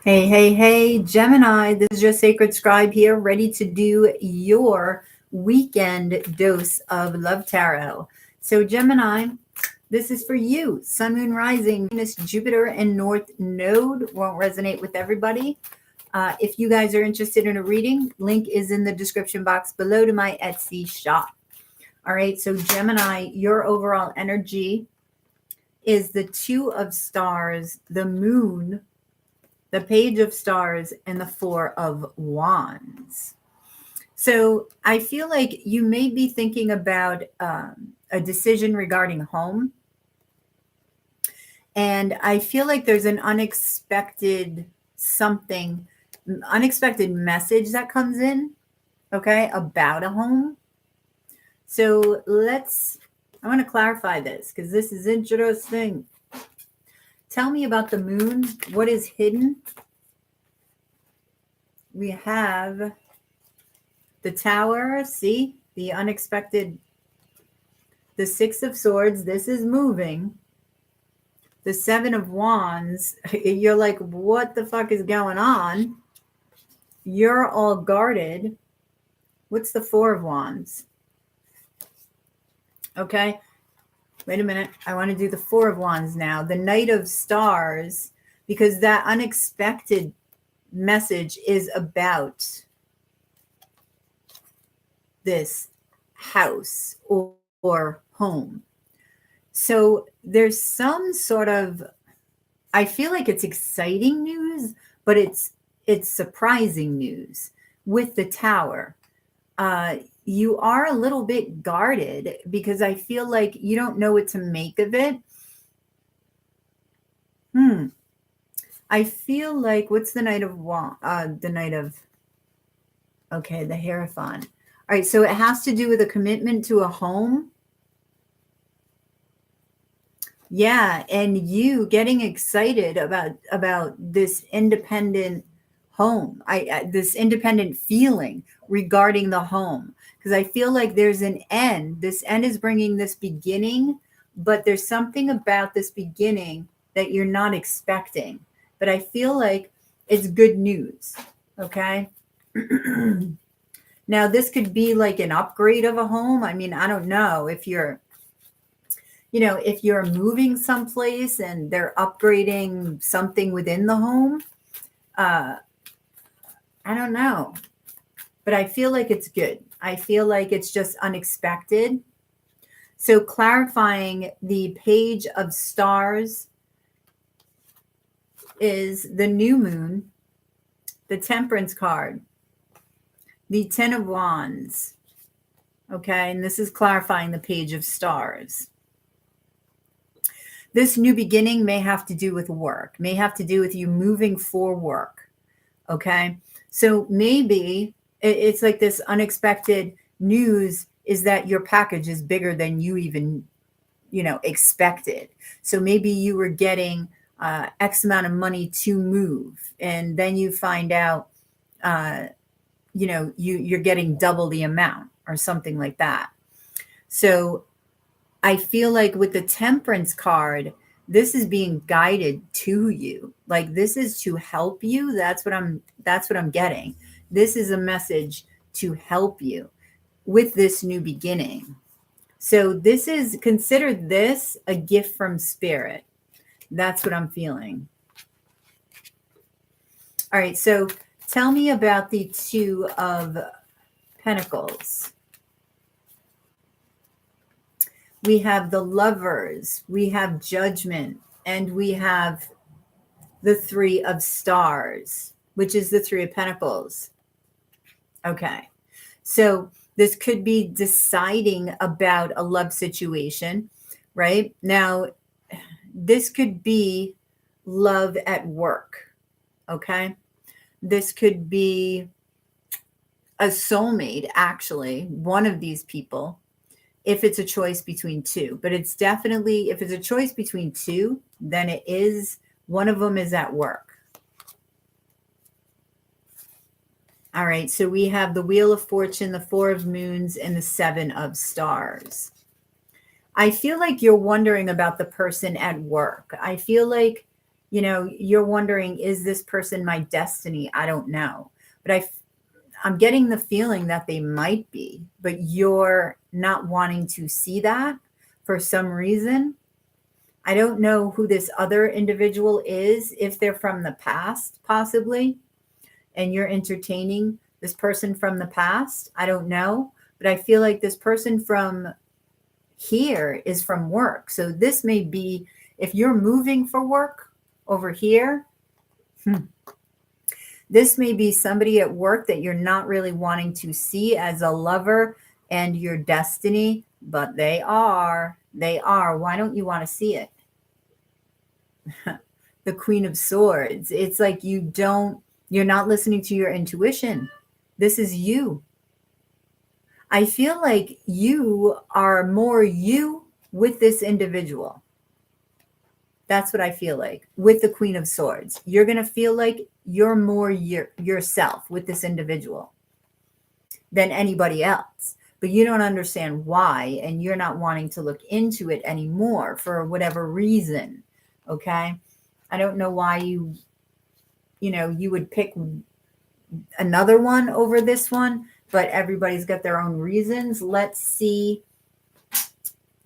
Hey, hey, hey, Gemini, this is your sacred scribe here, ready to do your weekend dose of love tarot. So, Gemini, this is for you. Sun, Moon, Rising, Venus, Jupiter, and North Node won't resonate with everybody. If you guys are interested in a reading, link is in the description box below to my Etsy shop. All right, so Gemini, your overall energy is the Two of Stars, the Moon, the Page of Stars, and the Four of Wands. So I feel like you may be thinking about a decision regarding home. And I feel like there's an unexpected message that comes in, okay, about a home. So I want to clarify this because this is interesting. Tell me about the moon. What is hidden? We have the Tower. See, the unexpected. The Six of Swords. This is moving. The Seven of Wands. You're like, what the fuck is going on? You're all guarded. What's the Four of Wands? Okay. Wait a minute. I want to do the Four of Wands now. The Knight of Stars, because that unexpected message is about this house or home. So there's some sort of, I feel like it's exciting news, but it's surprising news with the Tower. You are a little bit guarded because I feel like you don't know what to make of it. I feel like, what's the Knight of okay, the Hierophant. All right, so it has to do with a commitment to a home. Yeah, and you getting excited about this independent home. This independent feeling regarding the home, because I feel like there's an end. This end is bringing this beginning, but there's something about this beginning that you're not expecting. But I feel like it's good news. Okay. Now, this could be like an upgrade of a home. I mean, I don't know if you're moving someplace and they're upgrading something within the home. I don't know, but I feel like it's good. I feel like it's just unexpected. So clarifying, the Page of Stars is the new moon, the Temperance card, the Ten of Wands. Okay, and this is clarifying the Page of Stars. This new beginning may have to do with work, may have to do with you moving for work. Okay, so maybe it's like this unexpected news is that your package is bigger than you even, expected. So maybe you were getting X amount of money to move, and then you find out, you're getting double the amount or something like that. So I feel like with the Temperance card, this is being guided to you. Like, this is to help you. That's what I'm getting. This is a message to help you with this new beginning. So consider this a gift from Spirit. That's what I'm feeling. All right. So tell me about the Two of Pentacles. We have the Lovers, we have Judgment, and we have the Three of Stars, which is the Three of Pentacles. Okay, so this could be deciding about a love situation, right? Now, this could be love at work, okay? This could be a soulmate, actually, one of these people, if it's a choice between two. But it's definitely, if it's a choice between two, then it is, one of them is at work. All right, so we have the Wheel of Fortune, the Four of Moons, and the Seven of Stars. I feel like you're wondering about the person at work. I feel like, you're wondering, is this person my destiny? I don't know. But I'm getting the feeling that they might be, but you're not wanting to see that for some reason. I don't know who this other individual is, if they're from the past, possibly, and you're entertaining this person from the past. I don't know, but I feel like this person from here is from work. So this may be, if you're moving for work over here, this may be somebody at work that you're not really wanting to see as a lover and your destiny, but they are. Why don't you want to see it? The Queen of Swords. It's like you're not listening to your intuition. This is you. I feel like you are more you with this individual. That's what I feel like with the Queen of Swords. You're going to feel like you're more yourself with this individual than anybody else. But you don't understand why, and you're not wanting to look into it anymore for whatever reason. Okay? I don't know why you would pick another one over this one, but everybody's got their own reasons. Let's see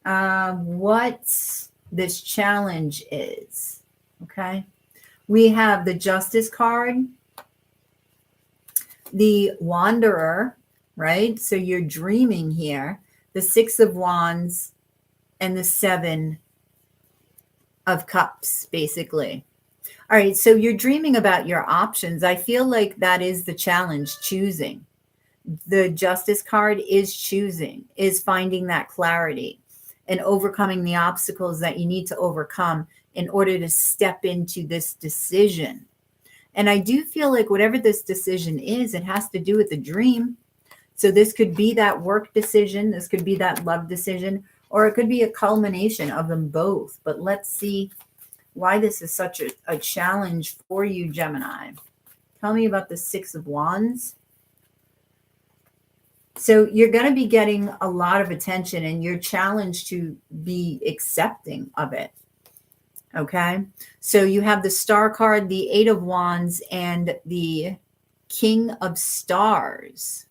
what this challenge is. Okay. We have the Justice card, the Wanderer, right? So you're dreaming here, the Six of Wands, and the Seven of Cups, basically. All right, so you're dreaming about your options. I feel like that is the challenge, choosing. The Justice card is choosing, is finding that clarity and overcoming the obstacles that you need to overcome in order to step into this decision. And I do feel like whatever this decision is, it has to do with the dream. So this could be that work decision, this could be that love decision, or it could be a culmination of them both. But let's see why this is such a challenge for you, Gemini. Tell me about the Six of Wands. So you're going to be getting a lot of attention, and you're challenged to be accepting of it. Okay. So you have the Star card, the Eight of Wands, and the King of Stars.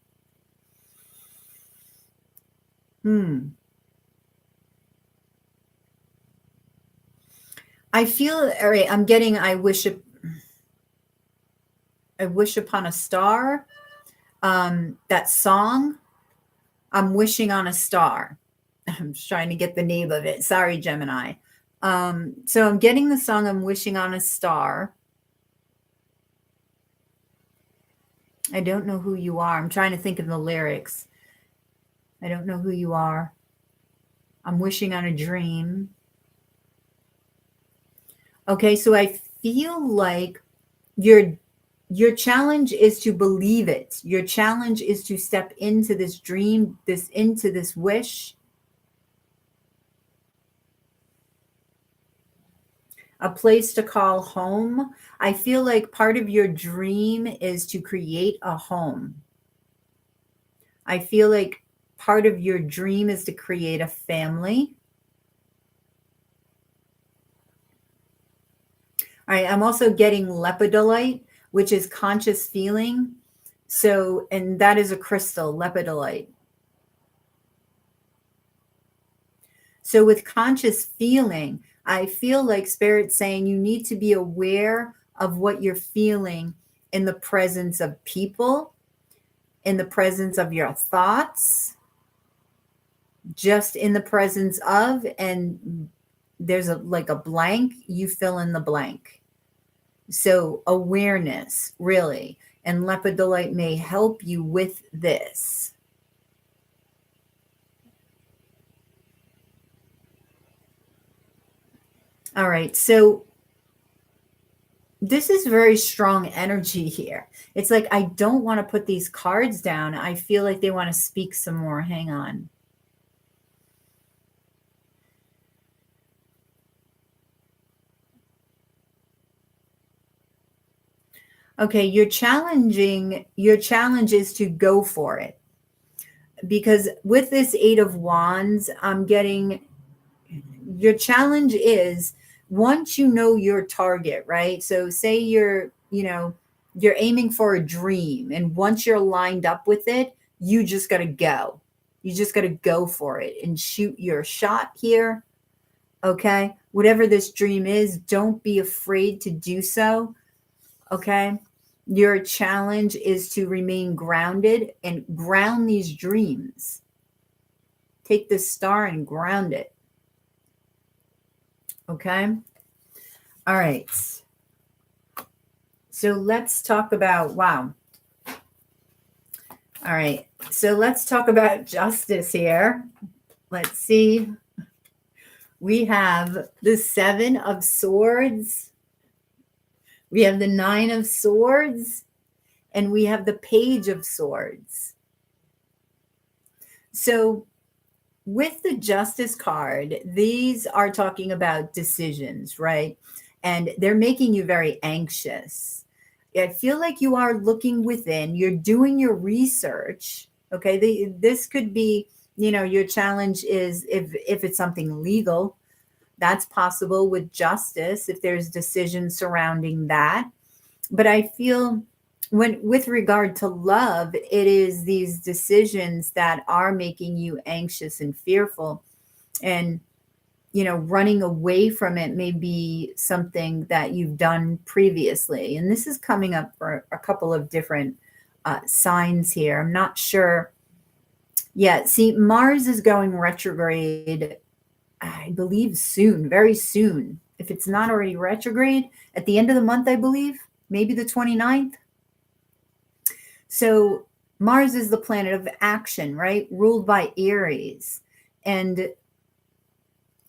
I feel, all right, I'm getting, I wish upon a star. That song, I'm wishing on a star. I'm just trying to get the name of it. Sorry, Gemini. So I'm getting the song, I'm wishing on a star. I don't know who you are. I'm trying to think of the lyrics. I don't know who you are. I'm wishing on a dream. Okay, so I feel like your challenge is to believe it. Your challenge is to step into this dream, into this wish. A place to call home. I feel like part of your dream is to create a home. I feel like part of your dream is to create a family. All right, I'm also getting lepidolite, which is conscious feeling. So, and that is a crystal, lepidolite. So with conscious feeling, I feel like Spirit's saying you need to be aware of what you're feeling in the presence of people, in the presence of your thoughts, just in the presence of, and there's like a blank, you fill in the blank. So awareness, really. And lepidolite may help you with this. All right, so this is very strong energy here. It's like, I don't want to put these cards down. I feel like they want to speak some more. Hang on. Okay, your challenge is to go for it. Because with this Eight of Wands, I'm getting, your challenge is once you know your target, right? So say you're aiming for a dream, and once you're lined up with it, you just got to go. You just got to go for it and shoot your shot here. Okay? Whatever this dream is, don't be afraid to do so. Okay? Your challenge is to remain grounded and ground these dreams. Take this star and ground it. Okay? All right. So let's talk about, wow. All right. So let's talk about justice here. Let's see. We have the 7 of Swords. We have the 9 of Swords. And we have the Page of Swords. So with the Justice card, these are talking about decisions, right? And they're making you very anxious. I feel like you are looking within, you're doing your research. Okay. This could be, your challenge is if it's something legal, that's possible with justice, if there's decisions surrounding that. But I feel with regard to love, it is these decisions that are making you anxious and fearful. And running away from it may be something that you've done previously. And this is coming up for a couple of different signs here. I'm not sure yet. See, Mars is going retrograde, I believe soon, very soon. If it's not already retrograde, at the end of the month, I believe, maybe the 29th. So Mars is the planet of action, right? Ruled by Aries. And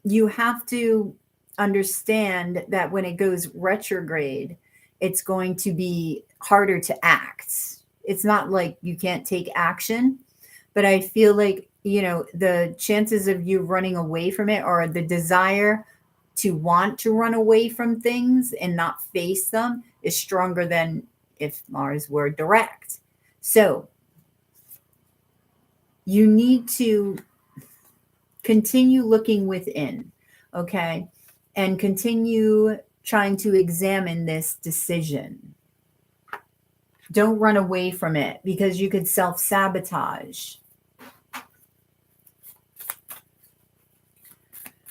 you have to understand that when it goes retrograde, it's going to be harder to act. It's not like you can't take action, but I feel like, the chances of you running away from it, or the desire to want to run away from things and not face them, is stronger than if Mars were direct. So you need to continue looking within, okay? And continue trying to examine this decision. Don't run away from it, because you could self-sabotage.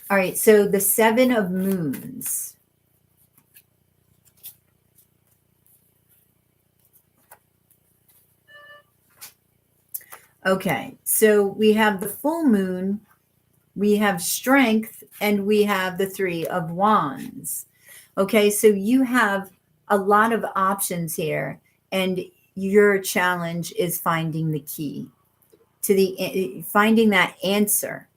All right, so the 7 of Moons. Okay, so we have the full moon, we have strength, and we have the 3 of Wands. Okay, so you have a lot of options here, and your challenge is finding the key to finding that answer,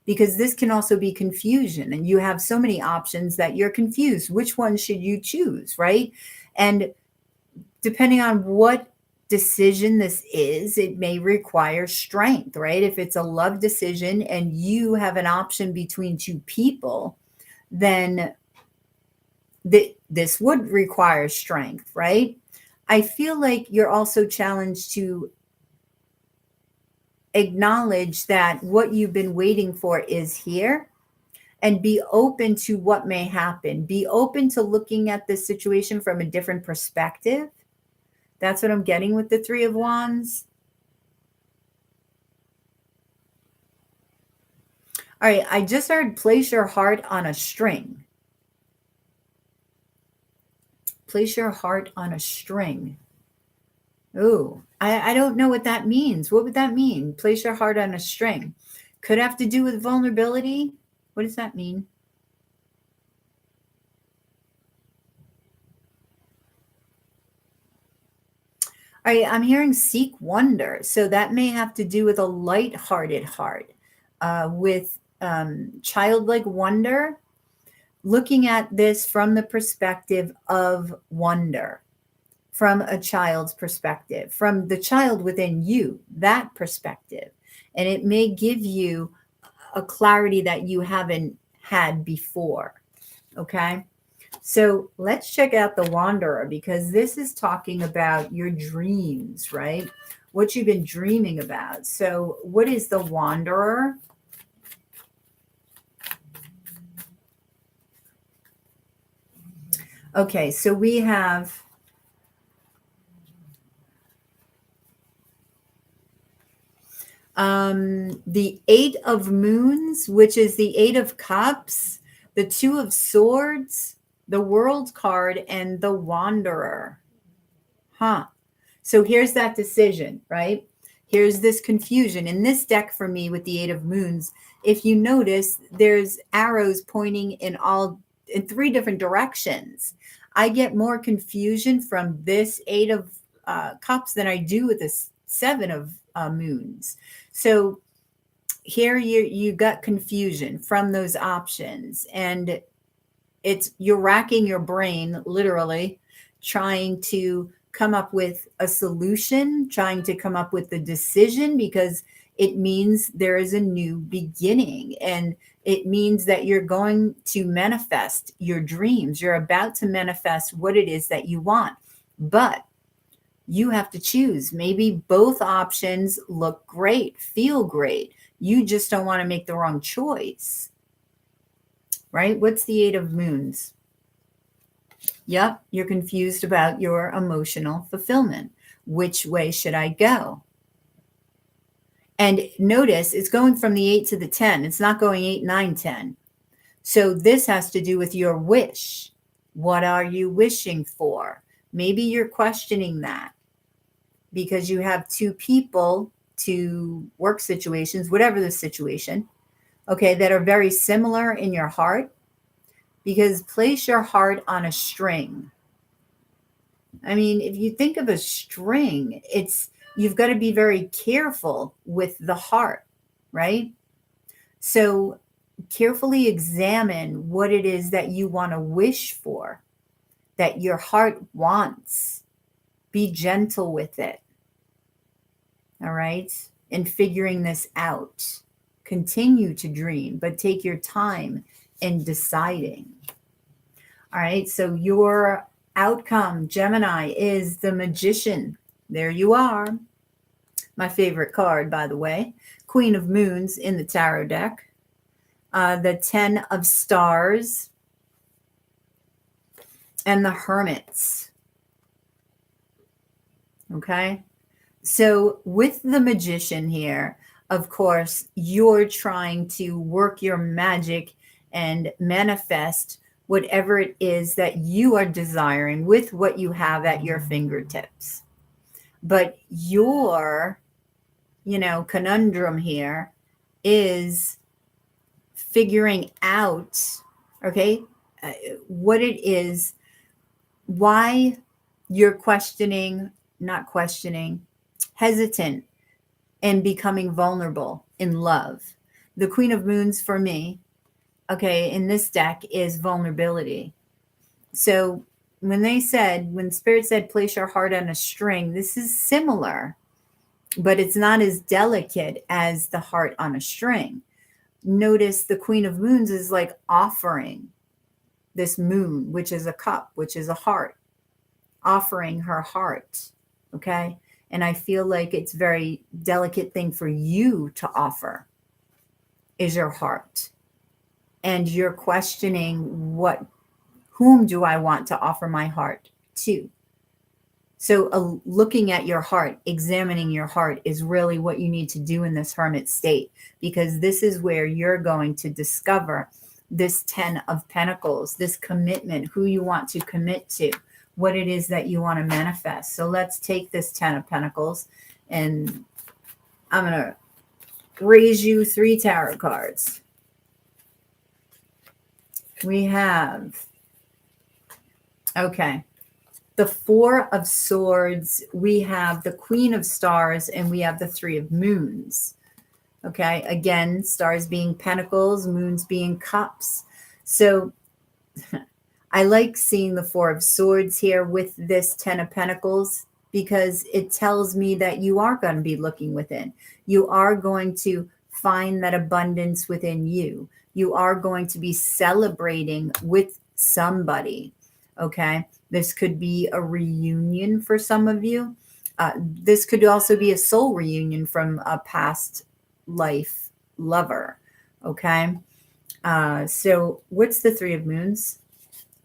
because this can also be confusion, and you have so many options that you're confused. Which one should you choose, right? And depending on what decision this is, it may require strength, right? If it's a love decision and you have an option between 2 people, then this would require strength, right? I feel like you're also challenged to acknowledge that what you've been waiting for is here, and be open to what may happen. Be open to looking at this situation from a different perspective. That's what I'm getting with the 3 of Wands. All right, I just heard place your heart on a string. Place your heart on a string. Oh, I don't know what that means. What would that mean? Place your heart on a string. Could have to do with vulnerability. What does that mean? All right, I'm hearing seek wonder. So that may have to do with a light-hearted heart, with childlike wonder, looking at this from the perspective of wonder, from a child's perspective, from the child within you, that perspective. And it may give you a clarity that you haven't had before. Okay. So let's check out the Wanderer, because this is talking about your dreams, right? What you've been dreaming about. So what is the Wanderer? Okay, so we have the Eight of Moons, which is the Eight of Cups, the Two of Swords, the World card, and the Wanderer. So here's that decision, right? Here's this confusion. In this deck for me with the Eight of Moons, if you notice, there's arrows pointing in three different directions. I get more confusion from this Eight of Cups than I do with this Seven of Moons. So here you got confusion from those options, and you're racking your brain literally trying to come up with a solution, trying to come up with the decision, because it means there is a new beginning, and it means that you're going to manifest your dreams. You're about to manifest what it is that you want, but you have to choose. Maybe both options look great, feel great. You just don't want to make the wrong choice, right? What's the Eight of Moons? Yep, you're confused about your emotional fulfillment. Which way should I go? And notice it's going from the 8 to the 10. It's not going 8, 9, 10. So this has to do with your wish. What are you wishing for? Maybe you're questioning that because you have two people, two work situations, whatever the situation, okay, that are very similar in your heart. Because place your heart on a string. I mean, if you think of a string, you've got to be very careful with the heart, right? So carefully examine what it is that you want to wish for, that your heart wants. Be gentle with it. All right? In figuring this out. Continue to dream, but take your time in deciding. All right, so your outcome, Gemini, is the Magician. There you are. My favorite card, by the way. Queen of Moons in the tarot deck. The 10 of Stars. And the Hermits. Okay, so with the Magician here, of course, you're trying to work your magic and manifest whatever it is that you are desiring with what you have at your fingertips. But your, conundrum here is figuring out, okay, what it is, why you're hesitant and becoming vulnerable in love. The Queen of Moons for me, okay, in this deck is vulnerability. So when Spirit said, place your heart on a string, this is similar, but it's not as delicate as the heart on a string. Notice the Queen of Moons is like offering this moon, which is a cup, which is a heart, offering her heart. Okay. And I feel like it's a very delicate thing for you to offer is your heart. And you're questioning whom do I want to offer my heart to? So looking at your heart, examining your heart is really what you need to do in this hermit state, because this is where you're going to discover this 10 of Pentacles, this commitment, who you want to commit to, what it is that you want to manifest. So let's take this 10 of Pentacles, and I'm going to raise you 3 tarot cards. We have, okay, the 4 of Swords, we have the Queen of Stars, and we have the 3 of Moons. Okay, again, stars being pentacles, moons being cups. So I like seeing the 4 of Swords here with this 10 of Pentacles, because it tells me that you are going to be looking within. You are going to find that abundance within you. You are going to be celebrating with somebody. Okay, this could be a reunion for some of you. This could also be a soul reunion from a past life lover. Okay, so what's the 3 of Moons?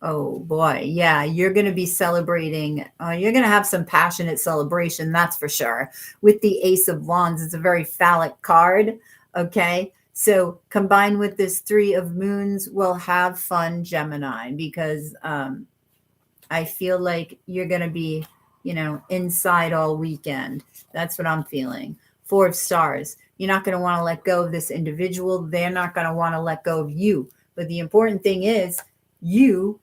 Oh boy. Yeah, you're going to be celebrating. You're going to have some passionate celebration, that's for sure. With the Ace of Wands, it's a very phallic card. Okay. So combined with this Three of Moons, we'll have fun, Gemini, because I feel like you're going to be, inside all weekend. That's what I'm feeling. Four of Stars. You're not going to want to let go of this individual. They're not going to want to let go of you. But the important thing is you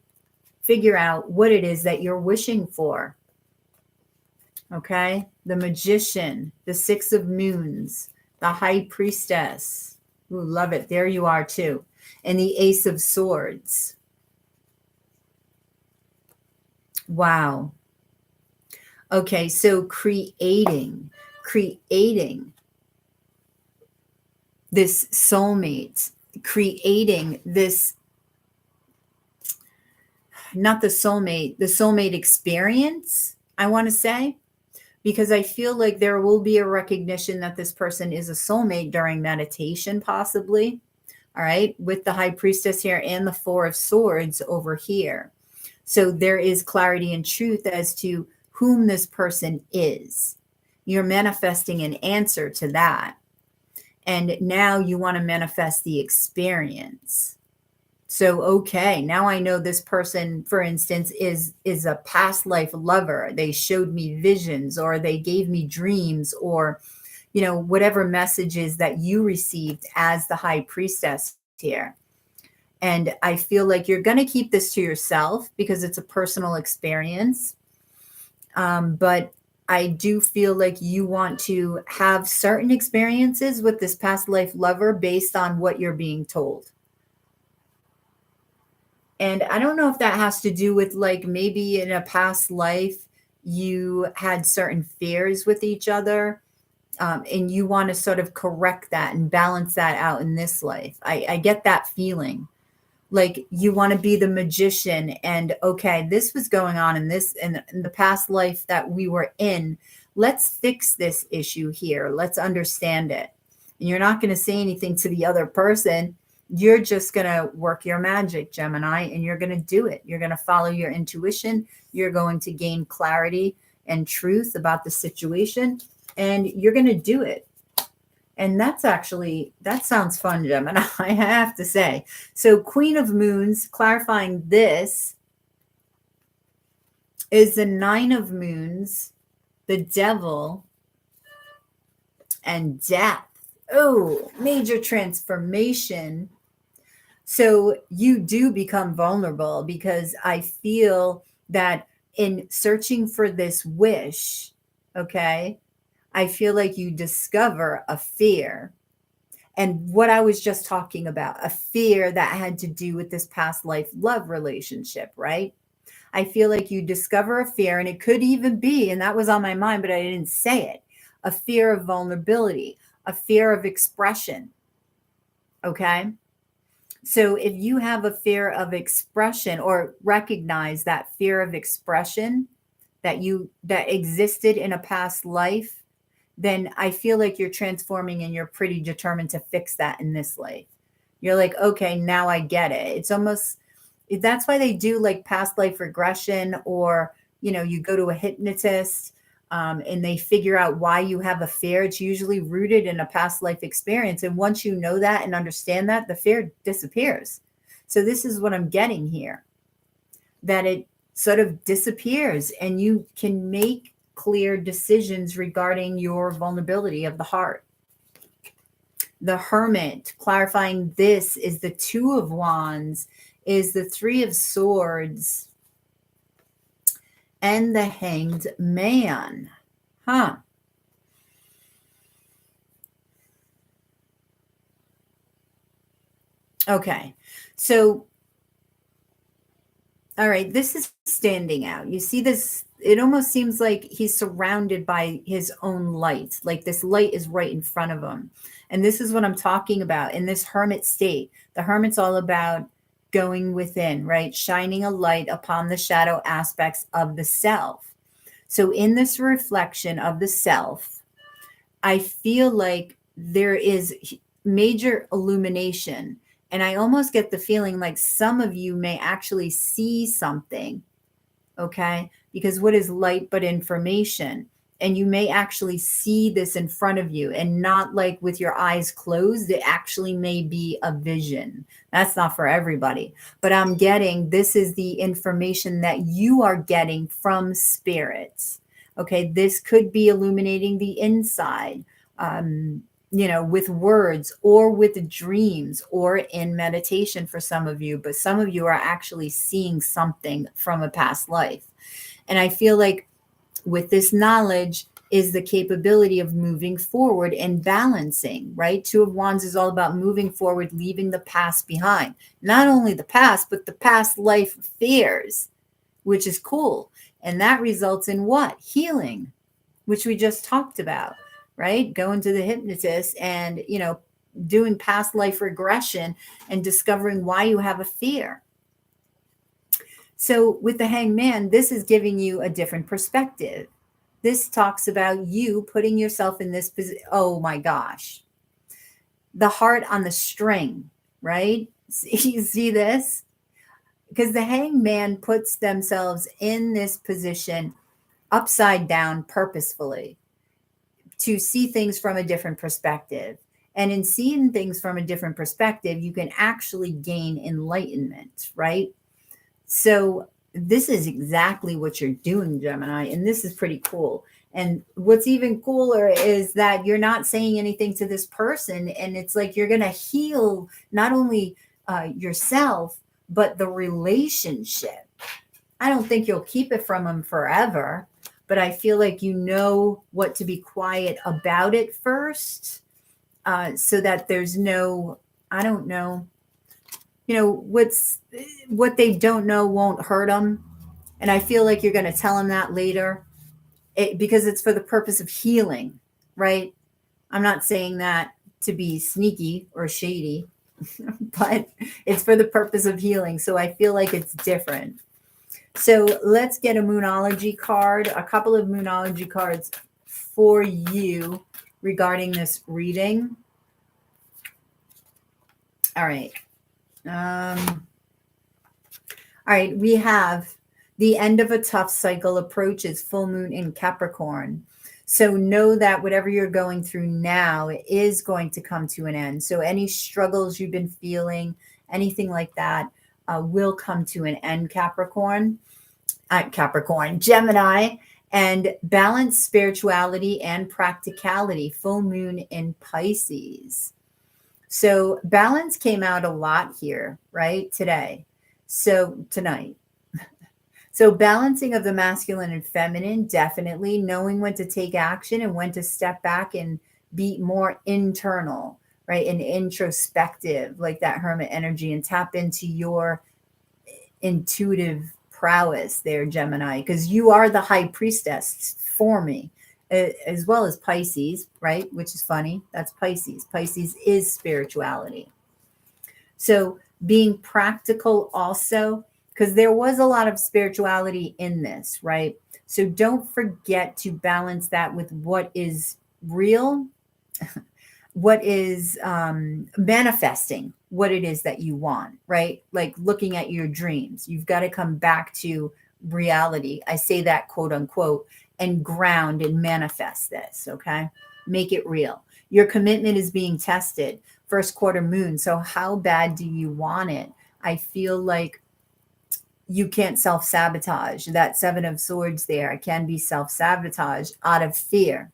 figure out what it is that you're wishing for. Okay? The Magician, the Six of Moons, the High Priestess. Ooh, love it. There you are too. And the Ace of Swords. Wow. Okay, so creating this soulmate, creating this, not the soulmate experience, I want to say, because I feel like there will be a recognition that this person is a soulmate during meditation, possibly. All right, with the High Priestess here and the Four of Swords over here. So there is clarity and truth as to whom this person is. You're manifesting an answer to that. And now you want to manifest the experience. So, okay, now I know this person, for instance, is a past life lover. They showed me visions, or they gave me dreams, or, whatever messages that you received as the High Priestess here. And I feel like you're going to keep this to yourself because it's a personal experience. But I do feel like you want to have certain experiences with this past life lover based on what you're being told. And I don't know if that has to do with, like, maybe in a past life you had certain fears with each other, and you want to sort of correct that and balance that out in this life. I get that feeling. Like you want to be the magician, and okay, this was going on in the past life that we were in. Let's fix this issue here. Let's understand it. And you're not going to say anything to the other person. You're just going to work your magic, Gemini, and you're going to do it. You're going to follow your intuition. You're going to gain clarity and truth about the situation, and you're going to do it. And that sounds fun, Gemini, I have to say. So Queen of Moons, clarifying this, is the Nine of Moons, the Devil, and Death. Oh, major transformation. So you do become vulnerable, because I feel that in searching for this wish, okay, I feel like you discover a fear. And what I was just talking about, a fear that had to do with this past life love relationship, right? I feel like you discover a fear, and it could even be, and that was on my mind, but I didn't say it, a fear of vulnerability, a fear of expression. Okay. So if you have a fear of expression, or recognize that fear of expression that existed in a past life, then I feel like you're transforming, and you're pretty determined to fix that in this life. You're like, okay, now I get it. It's almost, that's why they do like past life regression, or, you go to a hypnotist, and they figure out why you have a fear. It's usually rooted in a past life experience. And once you know that and understand that, the fear disappears. So this is what I'm getting here, that it sort of disappears, and you can make clear decisions regarding your vulnerability of the heart. The Hermit, clarifying this, is the Two of Wands, is the Three of Swords, and the Hanged Man. Okay, so all right, this is standing out. You see this, it almost seems like he's surrounded by his own light. Like this light is right in front of him. And this is what I'm talking about in this hermit state. The hermit's all about going within, right? Shining a light upon the shadow aspects of the self. So in this reflection of the self, I feel like there is major illumination, And I almost get the feeling like some of you may actually see something, okay? Because what is light but information? And you may actually see this in front of you and not like with your eyes closed. It actually may be a vision. That's not for everybody. But I'm getting this is the information that you are getting from spirits. Okay, this could be illuminating the inside, with words or with dreams or in meditation for some of you. But some of you are actually seeing something from a past life. And I feel like with this knowledge is the capability of moving forward and balancing, right? Two of Wands is all about moving forward, leaving the past behind. Not only the past, but the past life fears, which is cool. And that results in what? Healing, which we just talked about, right? Going to the hypnotist and, doing past life regression and discovering why you have a fear. So with the Hangman, this is giving you a different perspective. This talks about you putting yourself in this position. Oh my gosh. The heart on the string, right? You see this? Because the Hangman puts themselves in this position upside down purposefully to see things from a different perspective. And in seeing things from a different perspective, you can actually gain enlightenment, right? So this is exactly what you're doing, Gemini, and this is pretty cool. And what's even cooler is that you're not saying anything to this person, and it's like you're going to heal not only yourself, but the relationship. I don't think you'll keep it from them forever, but I feel like you know what to be quiet about it first, so that there's no, I don't know, what they don't know won't hurt them. And I feel like you're going to tell them that later, because it's for the purpose of healing, right? I'm not saying that to be sneaky or shady, but it's for the purpose of healing. So I feel like it's different. So let's get a Moonology card, a couple of Moonology cards for you regarding this reading. All right. All right, we have the end of a tough cycle approaches, full moon in Capricorn. So know that whatever you're going through now is going to come to an end. So any struggles you've been feeling, anything like that, will come to an end, Gemini. And balance spirituality and practicality, full moon in Pisces. So balance came out a lot here, right? Tonight. So balancing of the masculine and feminine, definitely knowing when to take action and when to step back and be more internal, right? And introspective, like that hermit energy, and tap into your intuitive prowess there, Gemini, because you are the high priestess for me, as well as Pisces, right? Which is funny. That's Pisces. Pisces is spirituality. So being practical also, because there was a lot of spirituality in this, right? So don't forget to balance that with what is real, what is manifesting what it is that you want, right? Like looking at your dreams. You've got to come back to reality. I say that quote unquote, and ground and manifest this, okay? Make it real. Your commitment is being tested. First quarter moon. So how bad do you want it? I feel like you can't self-sabotage. That Seven of Swords there can be self-sabotage out of fear.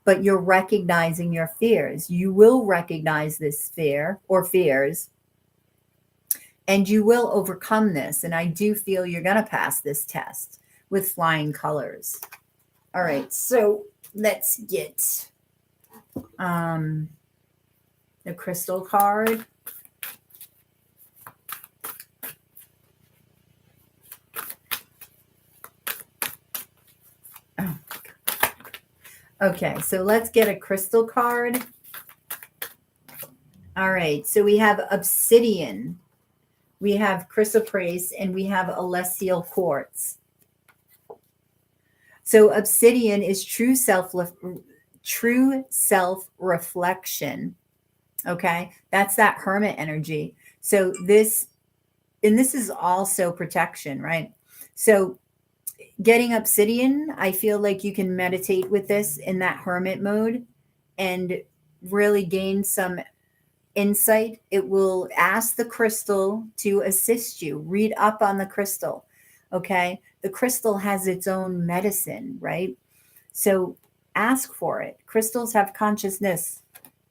But you're recognizing your fears. You will recognize this fear or fears, and you will overcome this. And I do feel you're going to pass this test with flying colors. All right, so let's get the crystal card. Okay, so let's get a crystal card. All right, so we have obsidian, we have chrysoprase, and we have celestial quartz. So obsidian is true self-reflection. Okay. That's that hermit energy. So this is also protection, right? So getting obsidian, I feel like you can meditate with this in that hermit mode and really gain some insight. It will ask the crystal to assist you. Read up on the crystal. Okay. The crystal has its own medicine, right? So ask for it. Crystals have consciousness.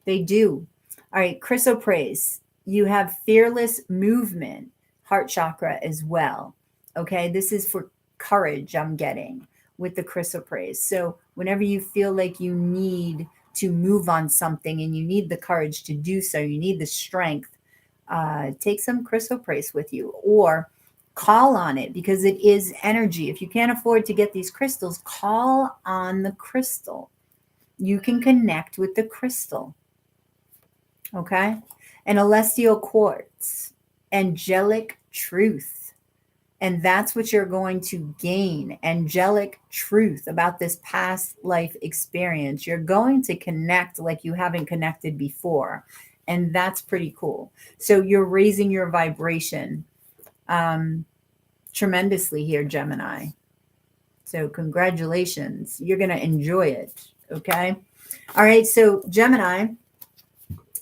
They do. All right. Chrysoprase. You have fearless movement, heart chakra as well. Okay. This is for courage, I'm getting with the chrysoprase. So whenever you feel like you need to move on something and you need the courage to do so, you need the strength, take some chrysoprase with you or call on it because it is energy. If you can't afford to get these crystals, call on the crystal. You can connect with the crystal. Okay. And celestial quartz, angelic truth. And that's what you're going to gain, angelic truth about this past life experience. You're going to connect like you haven't connected before. And that's pretty cool. So you're raising your vibration tremendously here, Gemini. So congratulations. You're going to enjoy it. Okay. All right. So Gemini,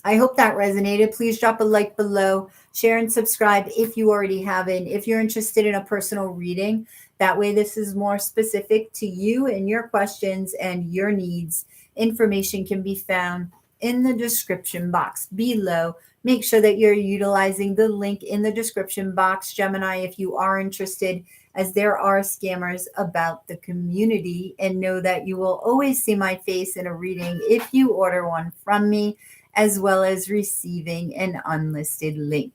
I hope that resonated. Please drop a like below, share and subscribe if you already haven't. If you're interested in a personal reading, that way this is more specific to you and your questions and your needs. Information can be found in the description box below. Make sure that you're utilizing the link in the description box, Gemini, if you are interested, as there are scammers about the community. And know that you will always see my face in a reading if you order one from me, as well as receiving an unlisted link.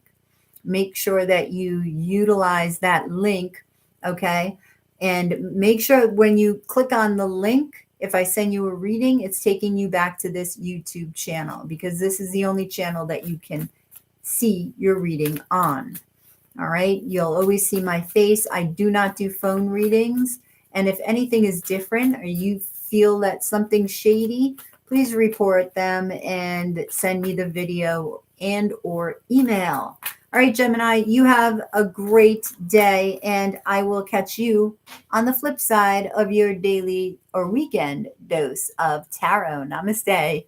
Make sure that you utilize that link, okay? And make sure when you click on the link, if I send you a reading, it's taking you back to this YouTube channel because this is the only channel that you can see your reading on. All right? You'll always see my face. I do not do phone readings. And if anything is different or you feel that something's shady, please report them and send me the video and or email. All right, Gemini, you have a great day, and I will catch you on the flip side of your daily or weekend dose of tarot. Namaste.